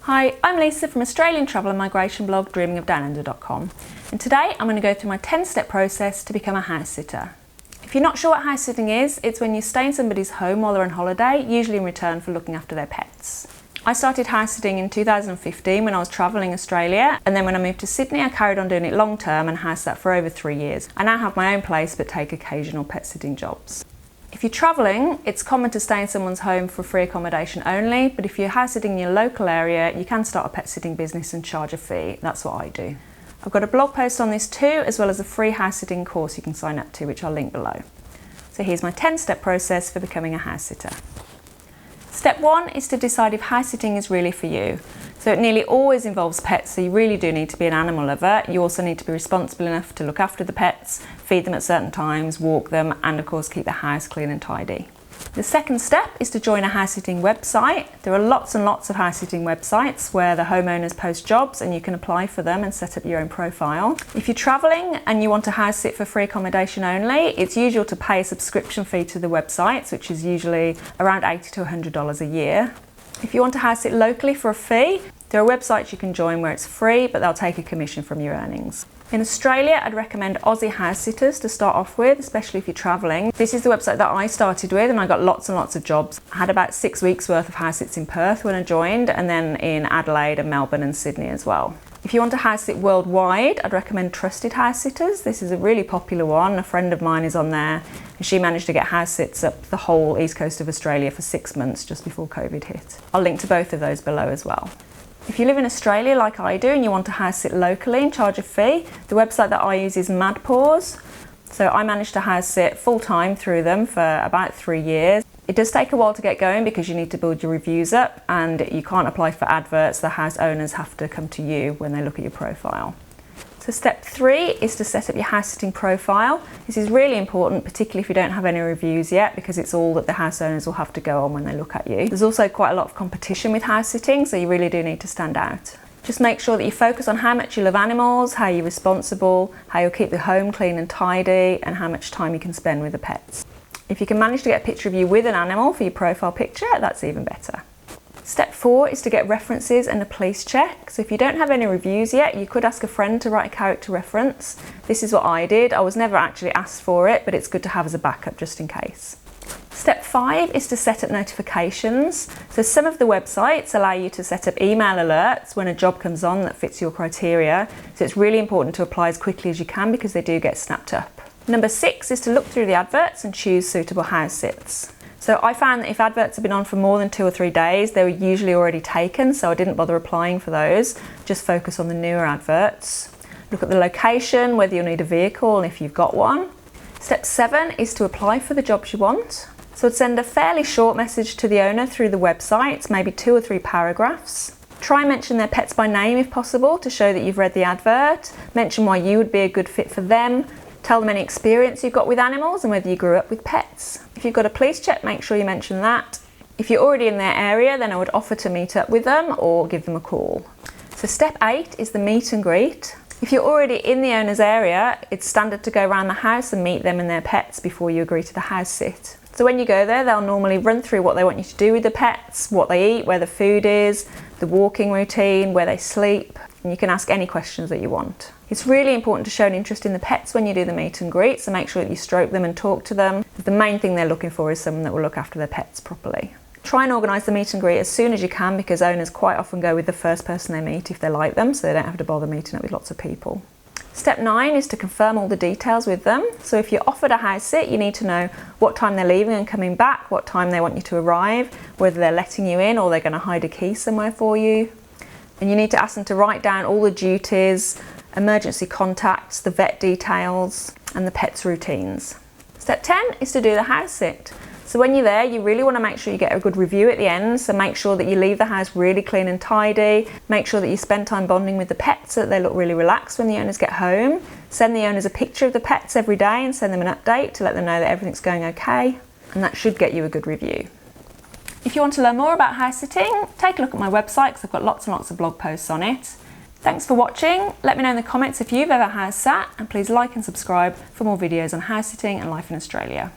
Hi, I'm Lisa from Australian travel and migration blog dreamingofdownunder.com, and today I'm going to go through my 10-step process to become a house sitter. If you're not sure what house sitting is, it's when you stay in somebody's home while they're on holiday, usually in return for looking after their pets. I started house sitting in 2015 when I was travelling Australia, and then when I moved to Sydney I carried on doing it long term and house sat for over 3 years. I now have my own place but take occasional pet sitting jobs. If you're travelling, it's common to stay in someone's home for free accommodation only, but if you're house sitting in your local area, you can start a pet sitting business and charge a fee. That's what I do. I've got a blog post on this too, as well as a free house sitting course you can sign up to, which I'll link below. So here's my 10-step process for becoming a house sitter. Step 1 is to decide if house sitting is really for you. So it nearly always involves pets, so you really do need to be an animal lover. You also need to be responsible enough to look after the pets, feed them at certain times, walk them, and of course keep the house clean and tidy. The second step is to join a house sitting website. There are lots and lots of house sitting websites where the homeowners post jobs and you can apply for them and set up your own profile. If you're travelling and you want to house sit for free accommodation only, it's usual to pay a subscription fee to the websites, which is usually around $80 to $100 a year. If you want to house sit locally for a fee, there are websites you can join where it's free, but they'll take a commission from your earnings. In Australia, I'd recommend Aussie House Sitters to start off with, especially if you're travelling. This is the website that I started with, and I got lots and lots of jobs. I had about 6 weeks worth of house sits in Perth when I joined, and then in Adelaide and Melbourne and Sydney as well. If you want to house sit worldwide, I'd recommend Trusted House Sitters. This is a really popular one. A friend of mine is on there, and she managed to get house sits up the whole east coast of Australia for 6 months just before COVID hit. I'll link to both of those below as well. If you live in Australia like I do and you want to house sit locally and charge a fee, the website that I use is MADPAWS. So I managed to house sit full time through them for about 3 years. It does take a while to get going because you need to build your reviews up and you can't apply for adverts. The house owners have to come to you when they look at your profile. So step 3 is to set up your house sitting profile. This is really important, particularly if you don't have any reviews yet, because it's all that the house owners will have to go on when they look at you. There's also quite a lot of competition with house sitting, so you really do need to stand out. Just make sure that you focus on how much you love animals, how you're responsible, how you'll keep the home clean and tidy, and how much time you can spend with the pets. If you can manage to get a picture of you with an animal for your profile picture, that's even better. Step 4 is to get references and a police check. So if you don't have any reviews yet, you could ask a friend to write a character reference. This is what I did. I was never actually asked for it, but it's good to have as a backup just in case. Step 5 is to set up notifications. So some of the websites allow you to set up email alerts when a job comes on that fits your criteria. So it's really important to apply as quickly as you can because they do get snapped up. Number 6 is to look through the adverts and choose suitable house sits. So I found that if adverts have been on for more than 2 or 3 days, they were usually already taken, so I didn't bother applying for those. Just focus on the newer adverts. Look at the location, whether you'll need a vehicle and if you've got one. Step 7 is to apply for the jobs you want. So I'd send a fairly short message to the owner through the website, maybe 2 or 3 paragraphs. Try and mention their pets by name if possible to show that you've read the advert. Mention why you would be a good fit for them. Tell them any experience you've got with animals and whether you grew up with pets. If you've got a police check, make sure you mention that. If you're already in their area, then I would offer to meet up with them or give them a call. So step 8 is the meet and greet. If you're already in the owner's area, it's standard to go around the house and meet them and their pets before you agree to the house sit. So when you go there, they'll normally run through what they want you to do with the pets, what they eat, where the food is, the walking routine, where they sleep, and you can ask any questions that you want. It's really important to show an interest in the pets when you do the meet and greet, so make sure that you stroke them and talk to them. The main thing they're looking for is someone that will look after their pets properly. Try and organise the meet and greet as soon as you can because owners quite often go with the first person they meet if they like them, so they don't have to bother meeting up with lots of people. Step 9 is to confirm all the details with them. So if you're offered a house sit, you need to know what time they're leaving and coming back, what time they want you to arrive, whether they're letting you in or they're going to hide a key somewhere for you. And you need to ask them to write down all the duties, emergency contacts, the vet details, and the pet's routines. Step 10 is to do the house sit. So when you're there, you really want to make sure you get a good review at the end. So make sure that you leave the house really clean and tidy. Make sure that you spend time bonding with the pets so that they look really relaxed when the owners get home. Send the owners a picture of the pets every day and send them an update to let them know that everything's going okay. And that should get you a good review. If you want to learn more about house sitting, take a look at my website because I've got lots and lots of blog posts on it. Thanks for watching. Let me know in the comments if you've ever house sat, and please like and subscribe for more videos on house sitting and life in Australia.